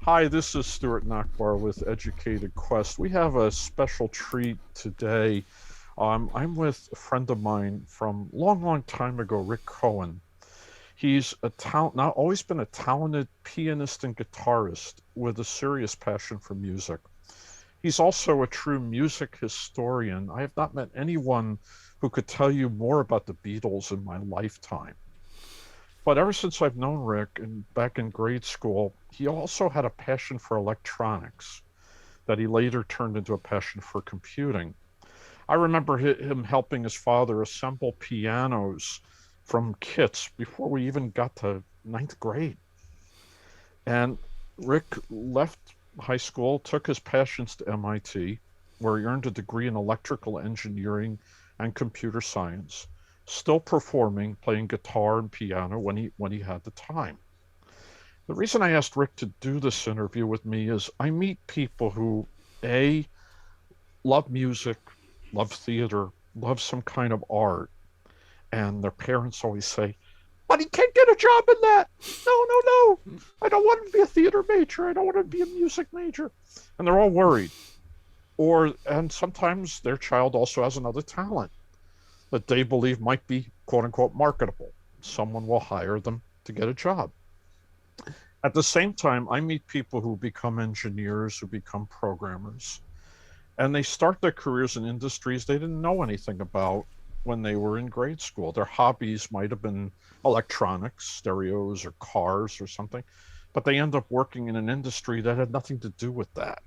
Hi, this is Stuart Nachbar with Educated Quest. We have a special treat today. I'm with a friend of mine from long, long time ago, Rick Cohen. He's not always been a talented pianist and guitarist with a serious passion for music. He's also a true music historian. I have not met anyone who could tell you more about the Beatles in my lifetime. But ever since I've known Rick and back in grade school, he also had a passion for electronics that he later turned into a passion for computing. I remember him helping his father assemble pianos from kits before we even got to ninth grade. And Rick left high school, took his passions to MIT, where he earned a degree in electrical engineering and computer science, still performing, playing guitar and piano when he had the time. The reason I asked Rick to do this interview with me is I meet people who A, love music, love theater, love some kind of art, and their parents always say, "But he can't get a job in that. No, no, no. I don't want to be a theater major. I don't want to be a music major." And they're all worried. And sometimes their child also has another talent that they believe might be quote unquote marketable. Someone will hire them to get a job. At the same time, I meet people who become engineers, who become programmers, and they start their careers in industries they didn't know anything about when they were in grade school. Their hobbies might have been electronics, stereos, or cars or something, but they end up working in an industry that had nothing to do with that.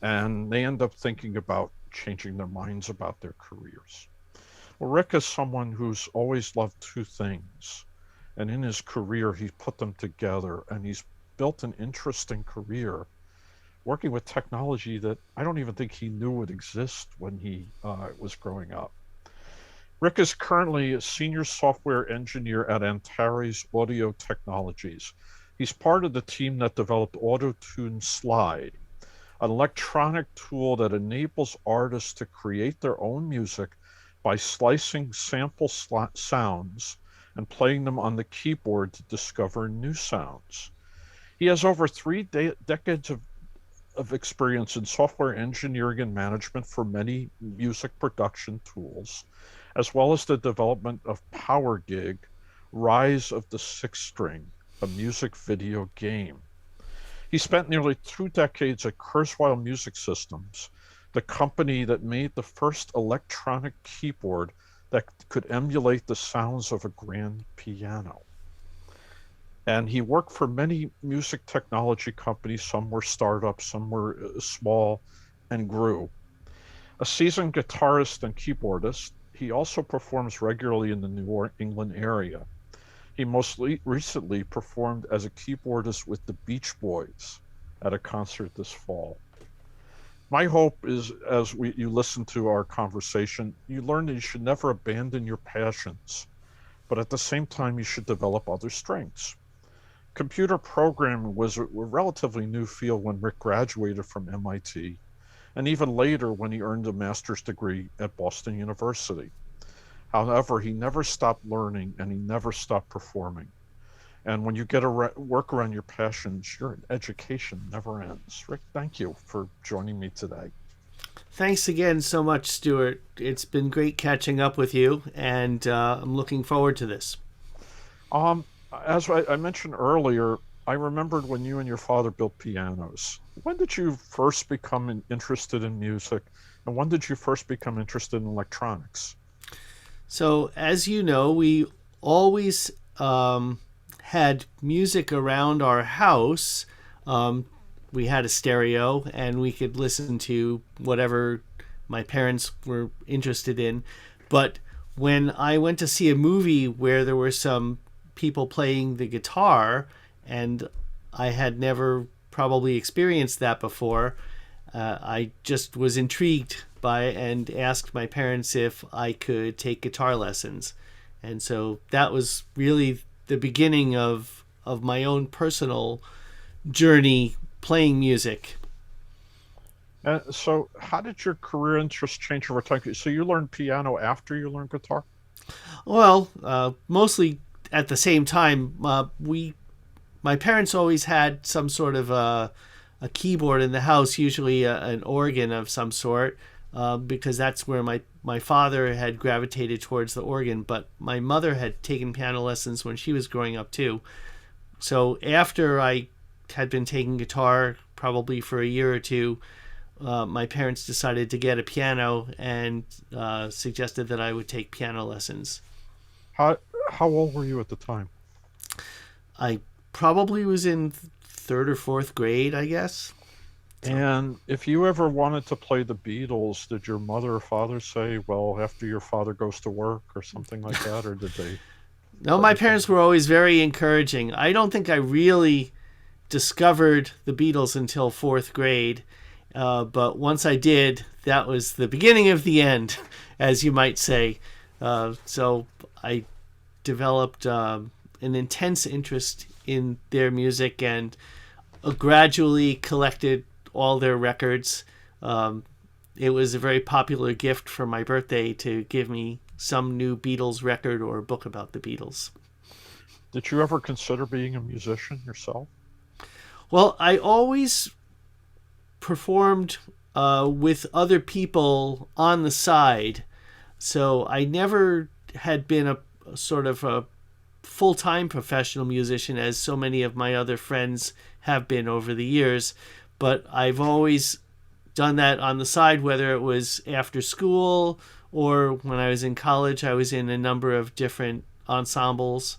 And they end up thinking about changing their minds about their careers. Well, Rick is someone who's always loved two things. And in his career, he's put them together and he's built an interesting career working with technology that I don't even think he knew would exist when he was growing up. Rick is currently a senior software engineer at Antares Audio Technologies. He's part of the team that developed Auto-Tune Slide, an electronic tool that enables artists to create their own music by slicing sample sounds and playing them on the keyboard to discover new sounds. He has over decades of experience in software engineering and management for many music production tools, as well as the development of Power Gig, Rise of the Sixth String, a music video game. He spent nearly 2 decades at Kurzweil Music Systems, the company that made the first electronic keyboard that could emulate the sounds of a grand piano. And he worked for many music technology companies. Some were startups, some were small and grew. A seasoned guitarist and keyboardist, he also performs regularly in the New England area. He most recently performed as a keyboardist with the Beach Boys at a concert this fall. My hope is you listen to our conversation, you learn that you should never abandon your passions, but at the same time, you should develop other strengths. Computer programming was a relatively new field when Rick graduated from MIT, and even later when he earned a master's degree at Boston University. However, he never stopped learning and he never stopped performing. And when you get to work around your passions, your education never ends. Rick, thank you for joining me today. Thanks again so much, Stuart. It's been great catching up with you, and I'm looking forward to this. Um, as I mentioned earlier, I remembered when you and your father built pianos. When did you first become interested in music, and when did you first become interested in electronics? So, as you know, we always had music around our house. We had a stereo, and we could listen to whatever my parents were interested in. But when I went to see a movie where there were some people playing the guitar, and I had never probably experienced that before, I just was intrigued by and asked my parents if I could take guitar lessons. And so that was really the beginning of my own personal journey playing music. So, how did your career interest change over time? So, you learned piano after you learned guitar? Well, mostly at the same time. My my parents always had some sort of a keyboard in the house, usually an organ of some sort, because that's where my father had gravitated towards the organ. But my mother had taken piano lessons when she was growing up too. So after I had been taking guitar probably for a year or two, my parents decided to get a piano and suggested that I would take piano lessons. How how old were you at the time? I probably was in third or fourth grade, I guess. So And if you ever wanted to play the Beatles, did your mother or father say, well, after your father goes to work or something like that, or did they no, let my you take parents it? were always very encouraging. I don't think I really discovered the Beatles until fourth grade, but once I did, that was the beginning of the end, as you might say. So I developed an intense interest in their music and gradually collected all their records. Um, it was a very popular gift for my birthday to give me some new Beatles record or book about the Beatles. Did you ever consider being a musician yourself? Well, I always performed with other people on the side, so I never had been a sort of a full time professional musician as so many of my other friends have been over the years. But I've always done that on the side, whether it was after school or when I was in college. I was in a number of different ensembles.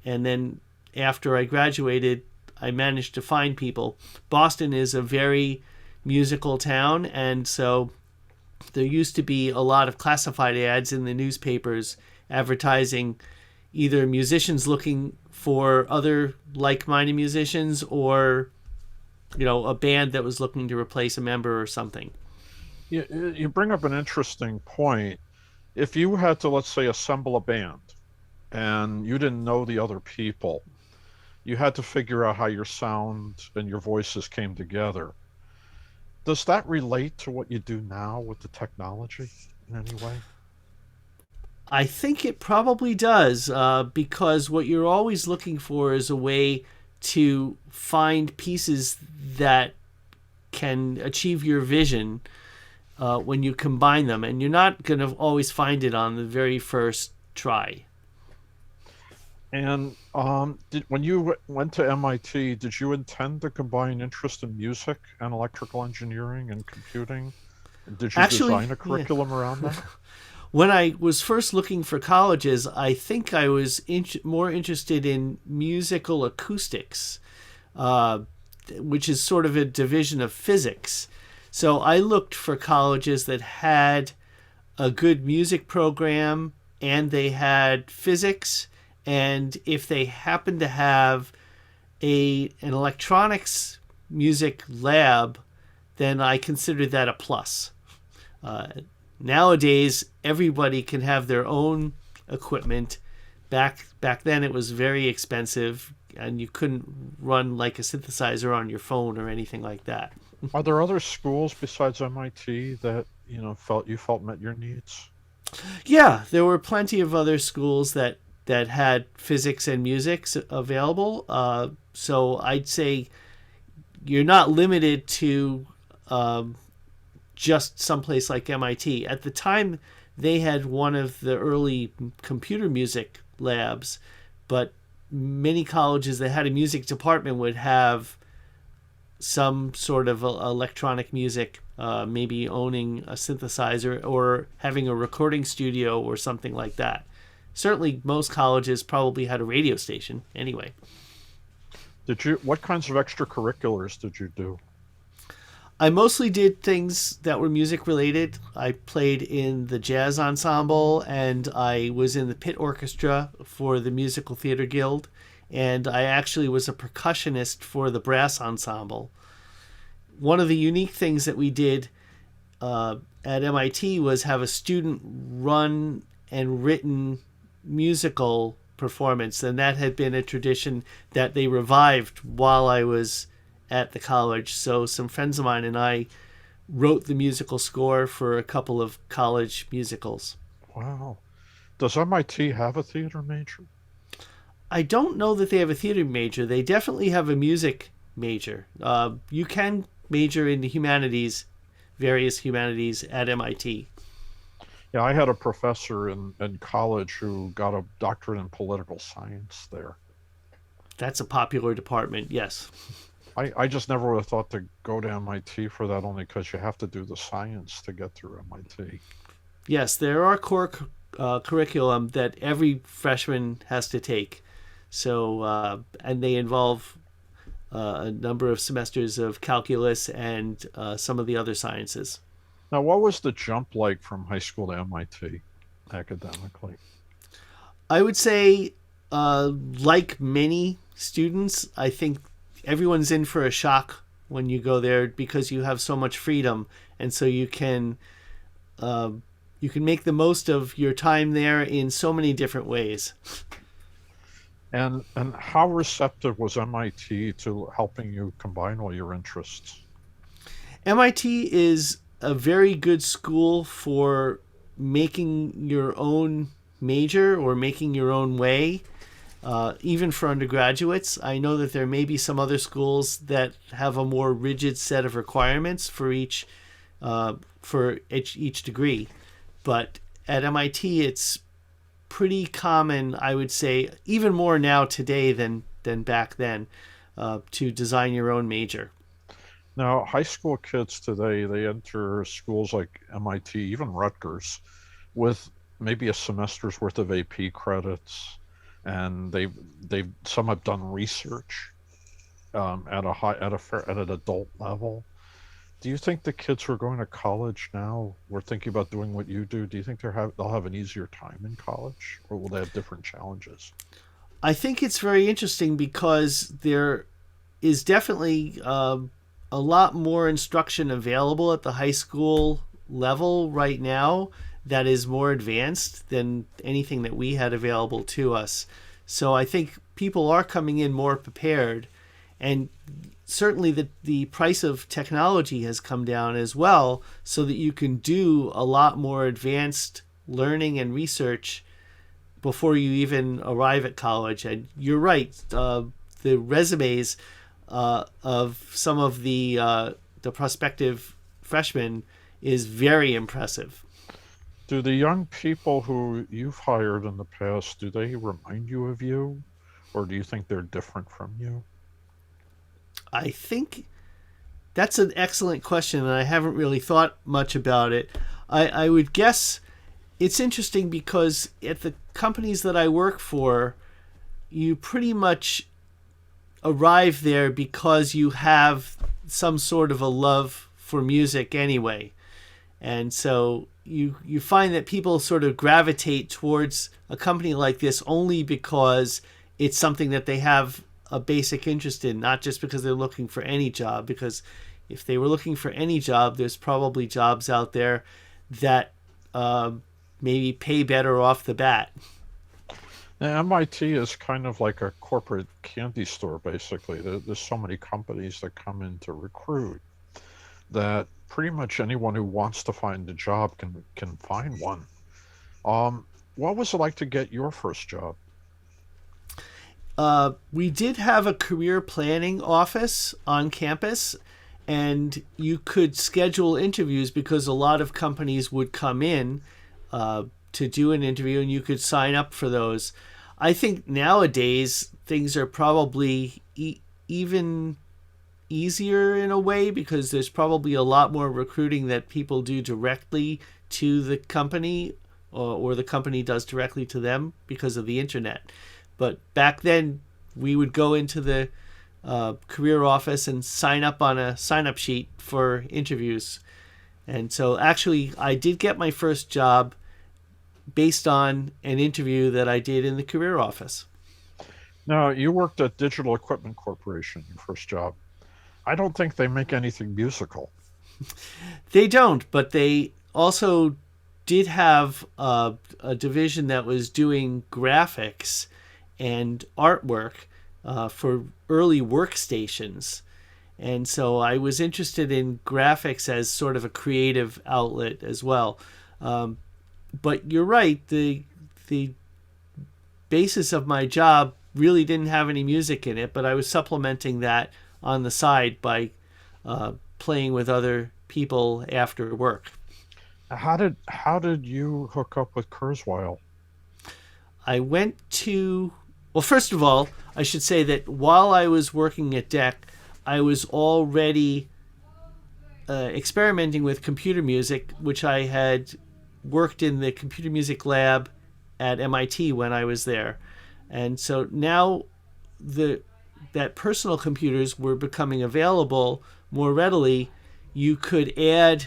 And then after I graduated, I managed to find people. Boston is a very musical town, and so there used to be a lot of classified ads in the newspapers advertising either musicians looking for other like-minded musicians or a band that was looking to replace a member or something. You bring up an interesting point. If you had to, let's say, assemble a band and you didn't know the other people, you had to figure out how your sound and your voices came together. Does that relate to what you do now with the technology in any way? I think it probably does, because what you're always looking for is a way to find pieces that can achieve your vision when you combine them, and you're not going to always find it on the very first try. And when you went to MIT, did you intend to combine interest in music and electrical engineering and computing? Did you Actually, design a yeah. curriculum around that? When I was first looking for colleges, I think I was more interested in musical acoustics, uh, which is sort of a division of physics. So I looked for colleges that had a good music program and they had physics, and if they happened to have an electronics music lab, then I considered that a plus. Uh, Nowadays, everybody can have their own equipment. Back then, it was very expensive, and you couldn't run like a synthesizer on your phone or anything like that. Are there other schools besides MIT that, you felt met your needs? Yeah, there were plenty of other schools that had physics and music available. So I'd say you're not limited to just someplace like MIT. At the time, they had one of the early computer music labs, but many colleges that had a music department would have some sort of electronic music, maybe owning a synthesizer or having a recording studio or something like that. Certainly, most colleges probably had a radio station anyway. What kinds of extracurriculars did you do? I mostly did things that were music related. I played in the jazz ensemble and I was in the pit orchestra for the Musical Theater Guild. And I actually was a percussionist for the brass ensemble. One of the unique things that we did at MIT was have a student run and written musical performance. And that had been a tradition that they revived while I was at the college. So some friends of mine and I wrote the musical score for a couple of college musicals. Wow. Does MIT have a theater major? I don't know that they have a theater major. They definitely have a music major. You can major in the humanities, various humanities at MIT. Yeah, I had a professor in college who got a doctorate in political science there. That's a popular department, yes. I just never would have thought to go to MIT for that only because you have to do the science to get through MIT. Yes, there are core curriculum that every freshman has to take. So, and they involve a number of semesters of calculus and some of the other sciences. Now, what was the jump like from high school to MIT academically? I would say, like many students, I think everyone's in for a shock when you go there because you have so much freedom, and so uh, you can make the most of your time there in so many different ways. And how receptive was MIT to helping you combine all your interests? MIT is a very good school for making your own major or making your own way, even for undergraduates. I know that there may be some other schools that have a more rigid set of requirements for each degree, but at MIT it's pretty common, I would say, even more now today than back then, to design your own major. Now, high school kids today, they enter schools like MIT, even Rutgers, with maybe a semester's worth of AP credits, and they some have done research at a high at a fair at an adult level. Do you think the kids who are going to college now were thinking about doing what you do? Do you think they'll have an easier time in college, or will they have different challenges? I think it's very interesting because there is definitely a lot more instruction available at the high school level right now that is more advanced than anything that we had available to us. So I think people are coming in more prepared, and certainly the price of technology has come down as well, so that you can do a lot more advanced learning and research before you even arrive at college. And you're right, the resumes of some of the prospective freshmen is very impressive. Do the young people who you've hired in the past, do they remind you of you, or do you think they're different from you? I think that's an excellent question, and I haven't really thought much about it. I would guess it's interesting because at the companies that I work for, you pretty much arrive there because you have some sort of a love for music anyway. And so you find that people sort of gravitate towards a company like this only because it's something that they have a basic interest in, not just because they're looking for any job. Because if they were looking for any job, there's probably jobs out there that maybe pay better off the bat. Now, MIT is kind of like a corporate candy store, basically. There's so many companies that come in to recruit that pretty much anyone who wants to find a job can find one. What was it like to get your first job? We did have a career planning office on campus, and you could schedule interviews because a lot of companies would come in to do an interview, and you could sign up for those. I think nowadays things are probably even easier in a way because there's probably a lot more recruiting that people do directly to the company, or the company does directly to them because of the internet. But back then, we would go into the career office and sign up on a sign up sheet for interviews. And so actually, I did get my first job based on an interview that I did in the career office. Now, you worked at Digital Equipment Corporation, your first job. I don't think they make anything musical. They don't, but they also did have a division that was doing graphics and artwork for early workstations. And so I was interested in graphics as sort of a creative outlet as well. But you're right, the basis of my job really didn't have any music in it, but I was supplementing that on the side by playing with other people after work. How did you hook up with Kurzweil? I went to, well, first of all, I should say that while I was working at DEC, I was already experimenting with computer music, which I had worked in the computer music lab at MIT when I was there. And so now the that personal computers were becoming available more readily, you could add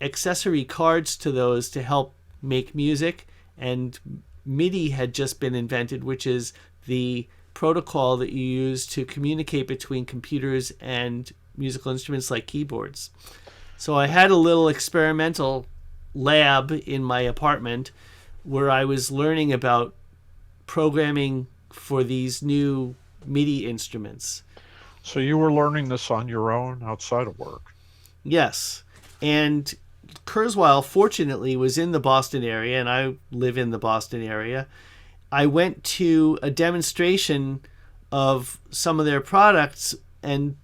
accessory cards to those to help make music. And MIDI had just been invented, which is the protocol that you use to communicate between computers and musical instruments like keyboards. So I had a little experimental lab in my apartment where I was learning about programming for these new MIDI instruments. So you were learning this on your own outside of work. Yes. And Kurzweil, fortunately, was in the Boston area, and I live in the Boston area. I went to a demonstration of some of their products, and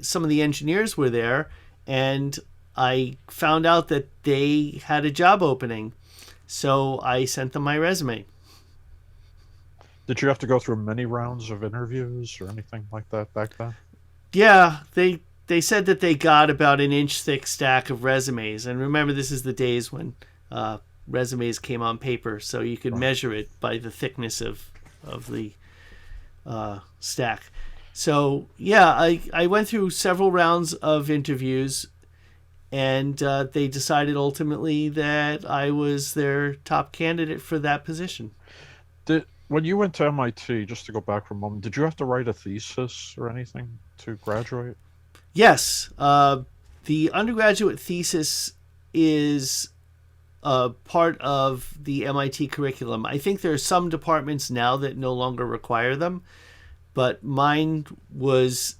some of the engineers were there, and I found out that they had a job opening. So I sent them my resume. Did you have to go through many rounds of interviews or anything like that back then? Yeah, they said that they got about an inch thick stack of resumes. And remember, this is the days when resumes came on paper, so you could Right. measure it by the thickness of the stack. So yeah, I went through several rounds of interviews, and they decided ultimately that I was their top candidate for that position. When you went to MIT, just to go back for a moment, did you have to write a thesis or anything to graduate? Yes, the undergraduate thesis is part of the MIT curriculum. I think there are some departments now that no longer require them, but mine was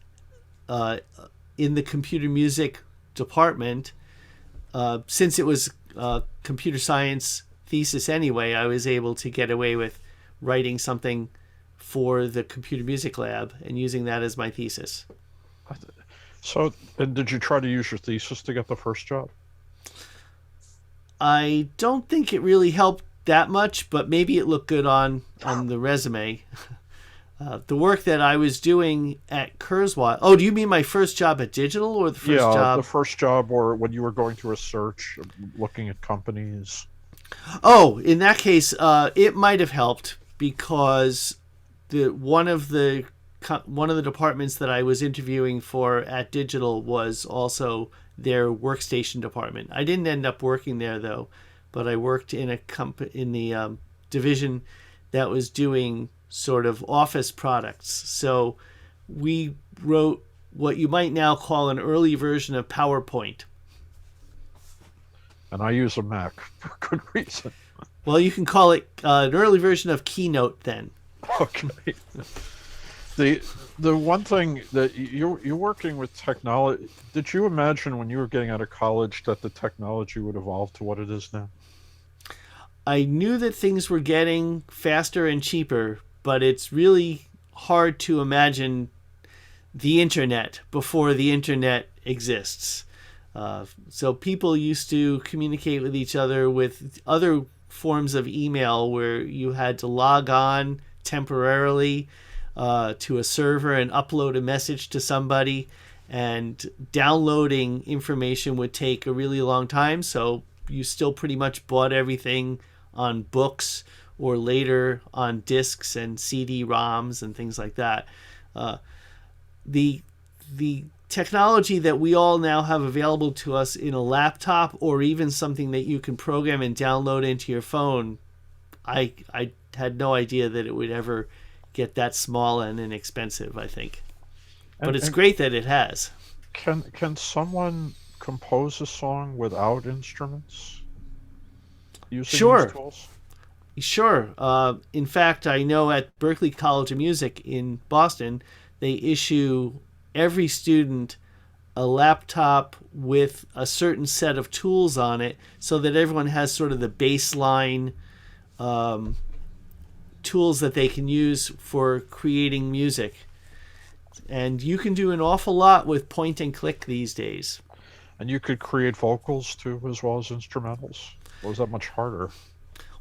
in the computer music department. Since it was computer science thesis anyway, I was able to get away with writing something for the computer music lab and using that as my thesis. So, and did you try to use your thesis to get the first job? I don't think it really helped that much, but maybe it looked good on the resume. The work that I was doing at Kurzweil. Oh, do you mean my first job at Digital or the first Yeah, the job? first job, or when you were going through a search, looking at companies. Oh, in that case, it might have helped because the one of the departments that I was interviewing for at Digital was also their workstation department. I didn't end up working there though, but I worked in in the division that was doing sort of office products. So we wrote what you might now call an early version of PowerPoint. And I use a Mac for good reason. Well, you can call it an early version of Keynote then. Okay. The the one thing that you're working with technology, did you imagine when you were getting out of college that the technology would evolve to what it is now? I knew that things were getting faster and cheaper, but it's really hard to imagine the internet before the internet exists. So people used to communicate with each other with other forms of email where you had to log on temporarily to a server and upload a message to somebody, and downloading information would take a really long time. So you still pretty much bought everything on books or later on discs and CD-ROMs and things like that. The the technology that we all now have available to us in a laptop or even something that you can program and download into your phone, I had no idea that it would ever get that small and inexpensive, I think. But it's And great that it has. can someone compose a song without instruments using these Sure, tools? sure. In fact, I know at Berklee College of Music in Boston, they issue every student a laptop with a certain set of tools on it so that everyone has sort of the baseline tools that they can use for creating music. And you can do an awful lot with point and click these days. And you could create vocals too, as well as instrumentals. Or is that much harder?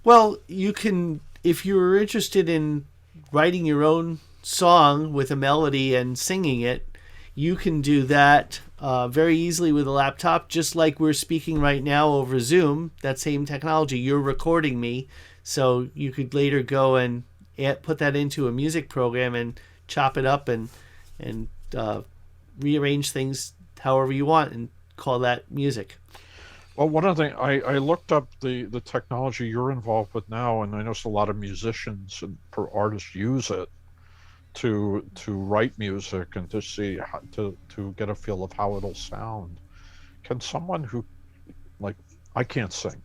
Well, you can, if you're interested in writing your own song with a melody and singing it, you can do that very easily with a laptop, just like we're speaking right now over Zoom. That same technology. You're recording me, so you could later go and put that into a music program and chop it up and rearrange things however you want and call that music. Well, one of the things I looked up the technology you're involved with now, and I noticed a lot of musicians and artists use it to write music and to see how, to get a feel of how it'll sound. Can someone who like I can't sing,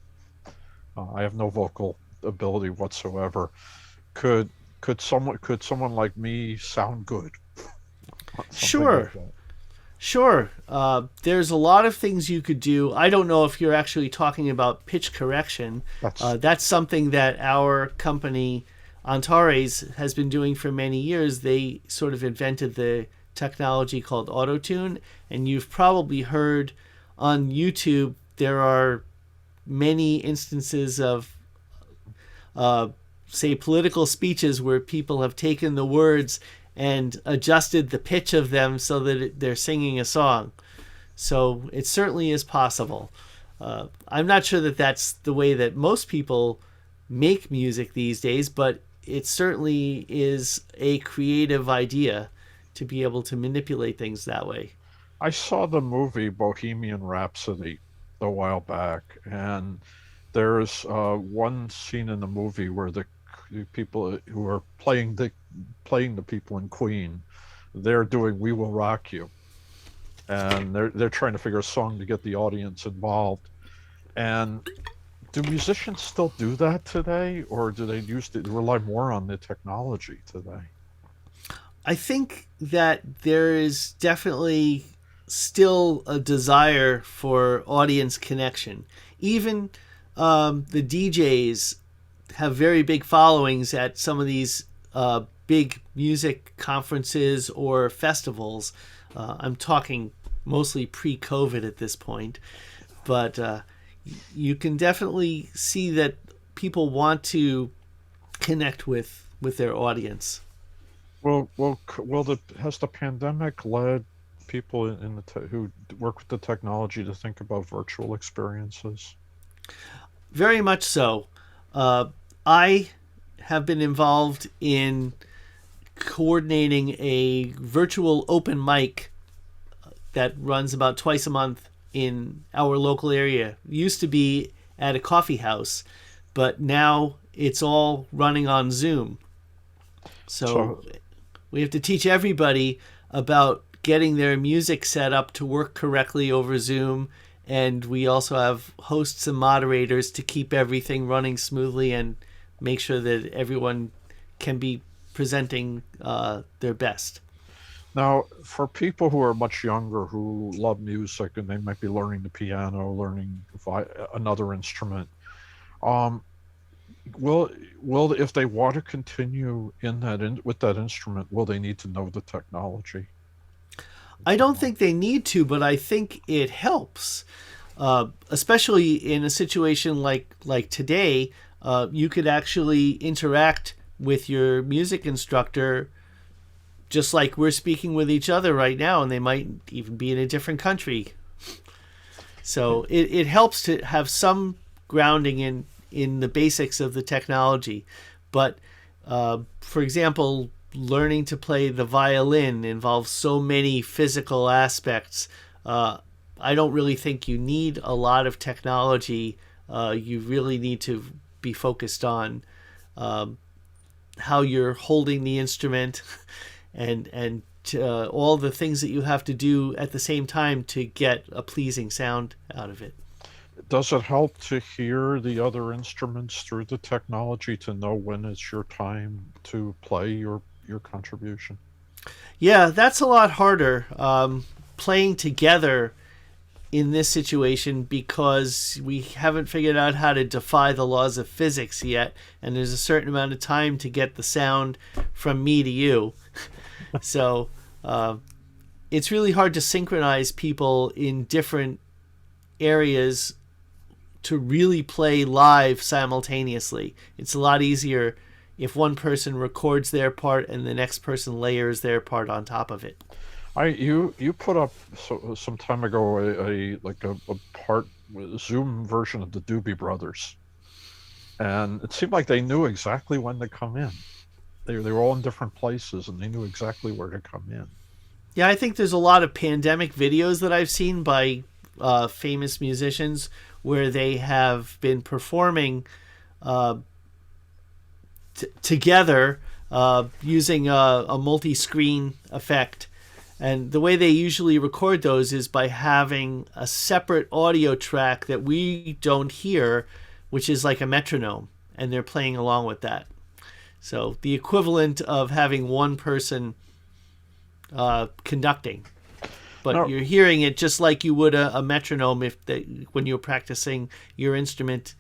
I have no vocal ability whatsoever. Could could someone like me sound good? Something like Sure. that. Sure. There's a lot of things you could do. I don't know if you're actually talking about pitch correction. That's That's something that our company, Antares, has been doing for many years. They sort of invented the technology called autotune, and you've probably heard on YouTube there are many instances of, uh, say, political speeches where people have taken the words and adjusted the pitch of them so that they're singing a song. So it certainly is possible. I'm not sure that that's the way that most people make music these days, but it certainly is a creative idea to be able to manipulate things that way. I saw the movie Bohemian Rhapsody a while back, and there's one scene in the movie where the people who are playing the people in Queen, they're doing "We Will Rock You," and they're trying to figure a song to get the audience involved. And do musicians still do that today, or do they used to rely more on the technology today? I think that there is definitely still a desire for audience connection. Even the DJs have very big followings at some of these big music conferences or festivals. I'm talking mostly pre-COVID at this point, but you can definitely see that people want to connect with their audience. Well, has the pandemic led people in who work with the technology to think about virtual experiences? Very much so. I have been involved in coordinating a virtual open mic that runs about twice a month in our local area. It used to be at a coffee house, but now it's all running on Zoom. So So, we have to teach everybody about getting their music set up to work correctly over Zoom. And we also have hosts and moderators to keep everything running smoothly and make sure that everyone can be presenting their best. now, for people who are much younger who love music and they might be learning the piano, learning another instrument, um, will will if they want to continue with that instrument, will they need to know the technology? I don't think they need to, but I think it helps, especially in a situation like today. You could actually interact with your music instructor just like we're speaking with each other right now, and they might even be in a different country. So it helps to have some grounding in the basics of the technology. But for example, learning to play the violin involves so many physical aspects. I don't really think you need a lot of technology. You really need to be focused on how you're holding the instrument and all the things that you have to do at the same time to get a pleasing sound out of it. Does it help to hear the other instruments through the technology to know when it's your time to play your contribution? Yeah, that's a lot harder. Playing together in this situation because we haven't figured out how to defy the laws of physics yet, and there's a certain amount of time to get the sound from me to you. So it's really hard to synchronize people in different areas to really play live simultaneously. It's a lot easier if one person records their part and the next person layers their part on top of it. You put up some time ago a part Zoom version of the Doobie Brothers, and it seemed like they knew exactly when to come in. They were all in different places, and they knew exactly where to come in. Yeah, I think there's a lot of pandemic videos that I've seen by famous musicians where they have been performing together using a multi-screen effect. And the way they usually record those is by having a separate audio track that we don't hear, which is like a metronome, and they're playing along with that. So the equivalent of having one person conducting, but No, you're hearing it just like you would a metronome when you're practicing your instrument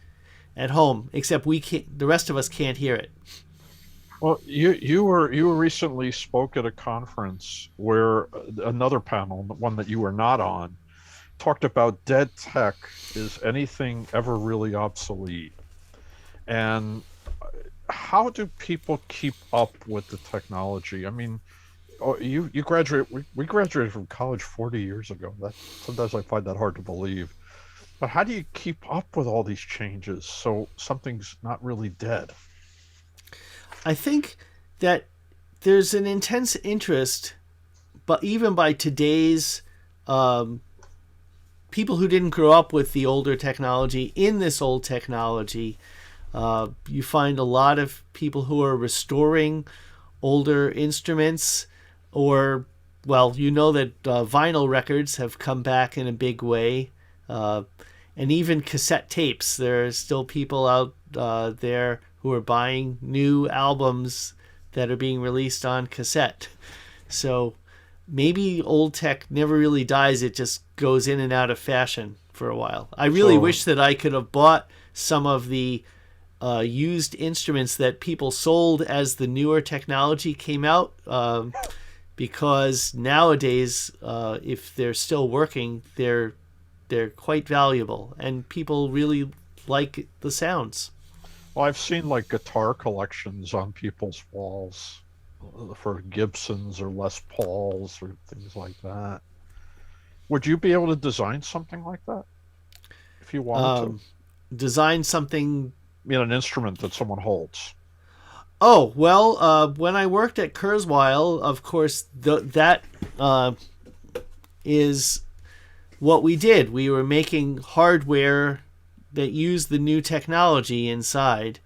at home. Except we can't. The rest of us can't hear it. well, you were recently spoke at a conference where another panel, the one that you were not on, talked about dead tech. Is anything ever really obsolete? And how do people keep up with the technology? I mean, you graduate. We graduated from college 40 years ago. That sometimes I find that hard to believe. But how do you keep up with all these changes so something's not really dead? I think that there's an intense interest, but even by today's people who didn't grow up with the older technology in this old technology, you find a lot of people who are restoring older instruments, or, well, you know that vinyl records have come back in a big way, and even cassette tapes. There are still people out there who are buying new albums that are being released on cassette. So maybe old tech never really dies, it just goes in and out of fashion for a while. I really So, wish that I could have bought some of the used instruments that people sold as the newer technology came out, because nowadays, if they're still working, they're quite valuable, and people really like the sounds. well, I've seen like guitar collections on people's walls for Gibsons or Les Pauls or things like that. Would you be able to design something like that if you wanted to? Um, Design something. I mean, an instrument that someone holds. Oh well, when I worked at Kurzweil, of course, that is what we did. We were making hardware that used the new technology inside,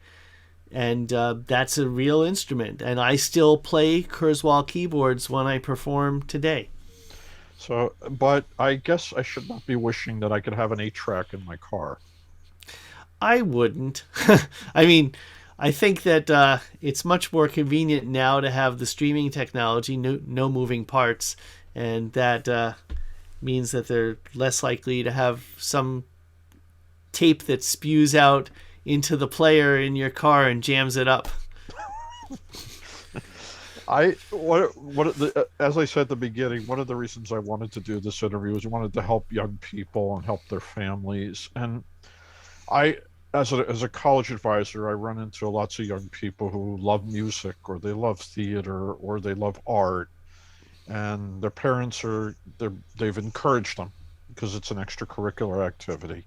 and that's a real instrument. And I still play Kurzweil keyboards when I perform today. So, but I guess I should not be wishing that I could have an 8 track in my car. I wouldn't. I mean, I think that it's much more convenient now to have the streaming technology, no moving parts, and that means that they're less likely to have some tape that spews out into the player in your car and jams it up. As I said at the beginning, one of the reasons I wanted to do this interview is I wanted to help young people and help their families. And I, as a college advisor, I run into lots of young people who love music, or they love theater, or they love art, and their parents they've encouraged them because it's an extracurricular activity.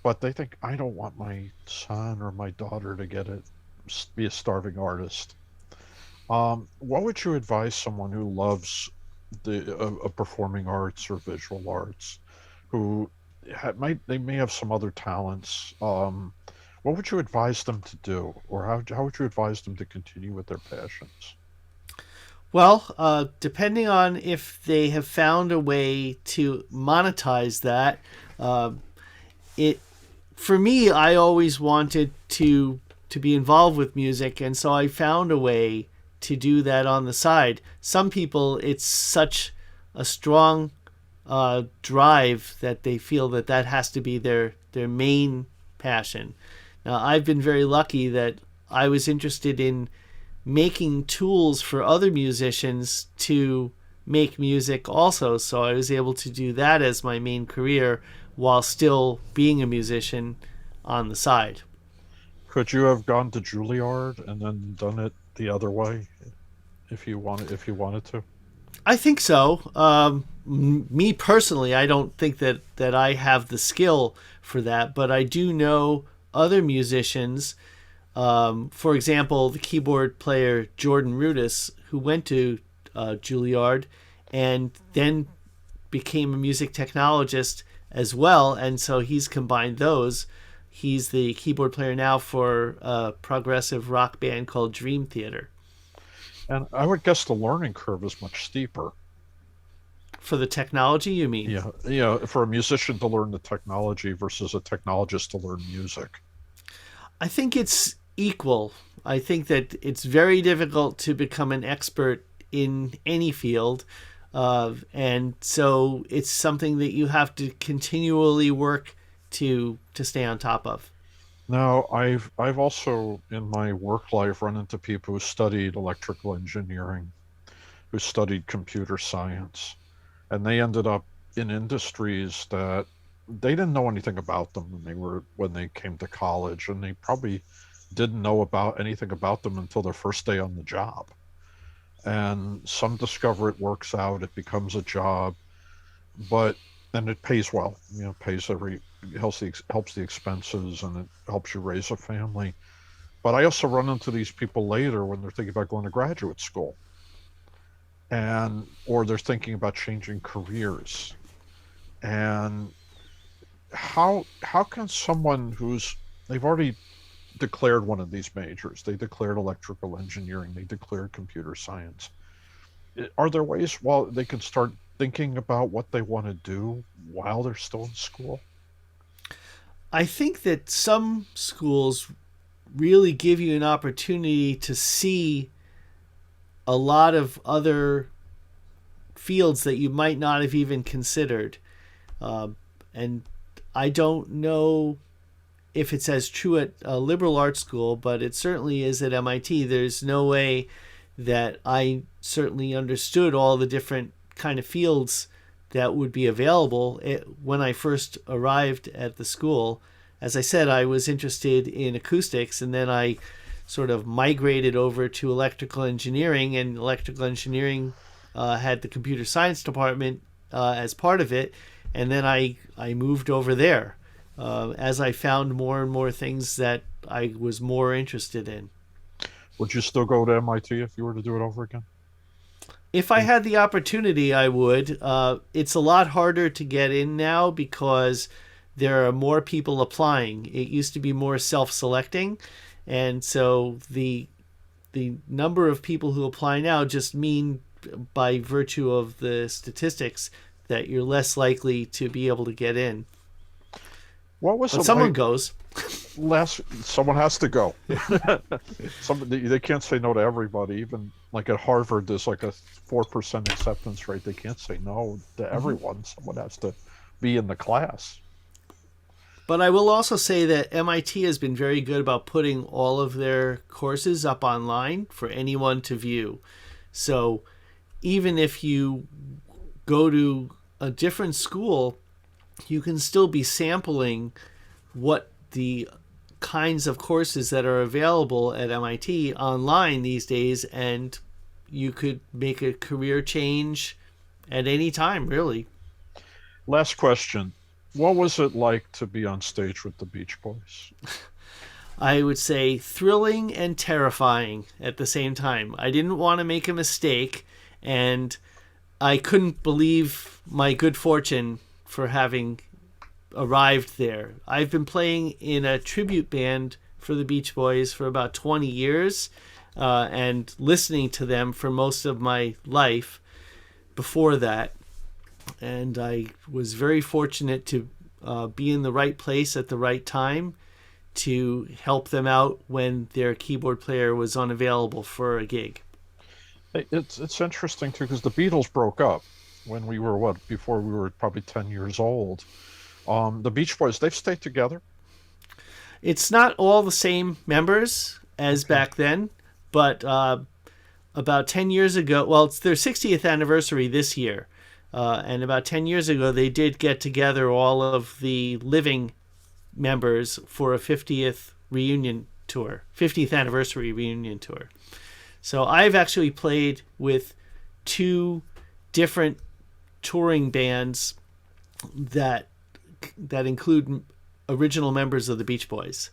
But they think, I don't want my son or my daughter to be a starving artist. What would you advise someone who loves the performing arts or visual arts, who they may have some other talents? What would you advise them to do, or how would you advise them to continue with their passions? Well, depending on if they have found a way to monetize that, it for me, I always wanted to be involved with music, and so I found a way to do that on the side. Some people, it's such a strong drive that they feel that that has to be their main passion. Now, I've been very lucky that I was interested in making tools for other musicians to make music also, so I was able to do that as my main career while still being a musician on the side. Could you have gone to Juilliard and then done it the other way if you wanted to? I think so. Me personally, I don't think that I have the skill for that, but I do know other musicians. For example, the keyboard player Jordan Rudess, who went to Juilliard and then became a music technologist as well, and so he's combined those. He's the keyboard player now for a progressive rock band called Dream Theater. And I would guess the learning curve is much steeper. For the technology, you mean? Yeah, yeah, for a musician to learn the technology versus a technologist to learn music. I think it's equal. I think that it's very difficult to become an expert in any field. And so it's something that you have to continually work to stay on top of. Now, I've also in my work life run into people who studied electrical engineering, who studied computer science, and they ended up in industries that they didn't know anything about them when they came to college, and they probably didn't know about anything about them until their first day on the job. And some discover it works out, it becomes a job, but and it pays well. Pays every helps the expenses, and it helps you raise a family. But I also run into these people later when they're thinking about going to graduate school, and or they're thinking about changing careers. And how can someone who's they've already declared one of these majors, they declared electrical engineering, they declared computer science, are there ways while they can start thinking about what they want to do while they're still in school? I think that some schools really give you an opportunity to see a lot of other fields that you might not have even considered. And I don't know if it's as true at a liberal arts school, but it certainly is at MIT. There's no way that I certainly understood all the different kind of fields that would be available when I first arrived at the school. As I said, I was interested in acoustics, and then I sort of migrated over to electrical engineering, and electrical engineering had the computer science department as part of it, and then I moved over there as I found more and more things that I was more interested in. Would you still go to MIT if you were to do it over again? If I had the opportunity, I would. It's a lot harder to get in now because there are more people applying. It used to be more self-selecting, and so the number of people who apply now just mean by virtue of the statistics that you're less likely to be able to get in. What was But it someone like goes. last? Someone has to go. They can't say no to everybody. Even like at Harvard, there's like a 4% acceptance rate. They can't say no to everyone. Someone has to be in the class. But I will also say that MIT has been very good about putting all of their courses up online for anyone to view. So even if you go to a different school, you can still be sampling what the kinds of courses that are available at MIT online these days, and you could make a career change at any time, really. Last question. What was it like to be on stage with the Beach Boys? I would say thrilling and terrifying at the same time. I didn't want to make a mistake, and I couldn't believe my good fortune for having arrived there. I've been playing in a tribute band for the Beach Boys for about 20 years and listening to them for most of my life before that. And I was very fortunate to be in the right place at the right time to help them out when their keyboard player was unavailable for a gig. It's interesting too because the Beatles broke up. when we were what, before we were probably 10 years old. The Beach Boys, they've stayed together. It's not all the same members as Okay. back then, but about 10 years ago, well, it's their 60th anniversary this year. And about 10 years ago, they did get together all of the living members for a 50th reunion tour, 50th anniversary reunion tour. So I've actually played with two different touring bands that include original members of the Beach Boys.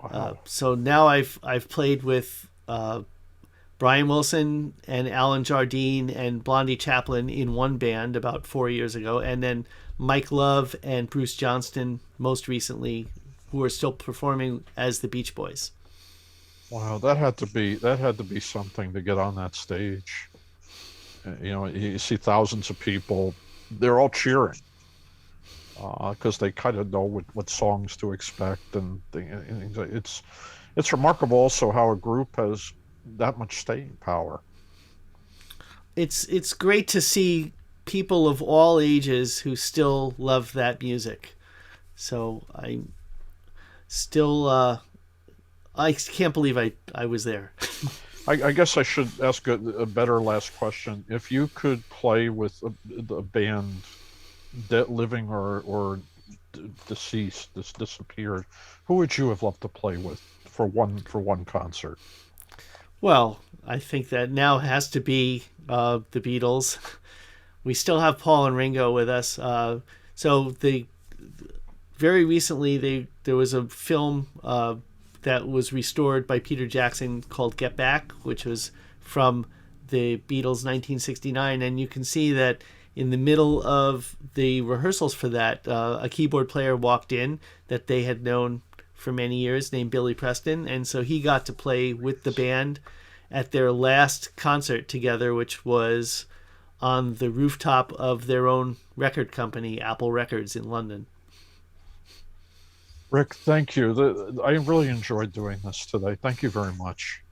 Wow. So now I've played with Brian Wilson and Alan Jardine and Blondie Chaplin in one band about 4 years ago, and then Mike Love and Bruce Johnston most recently, who are still performing as the Beach Boys. Wow, that had to be something to get on that stage. You know, you see thousands of people, they're all cheering because they kind of know what songs to expect, and it's remarkable also how a group has that much staying power. It's great to see people of all ages who still love that music. So I still I can't believe I was there. I guess I should ask a better last question. If you could play with a band, living or deceased, disappeared, who would you have loved to play with for one concert? Well, I think that now has to be the Beatles. We still have Paul and Ringo with us. So the very recently there was a film that was restored by Peter Jackson called Get Back, which was from the Beatles' 1969, and you can see that in the middle of the rehearsals for that, a keyboard player walked in that they had known for many years named Billy Preston, and so he got to play with the band at their last concert together, which was on the rooftop of their own record company, Apple Records in London. Rick, thank you. I really enjoyed doing this today. Thank you very much.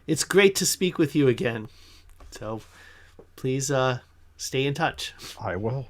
It's great to speak with you again. So please stay in touch. I will.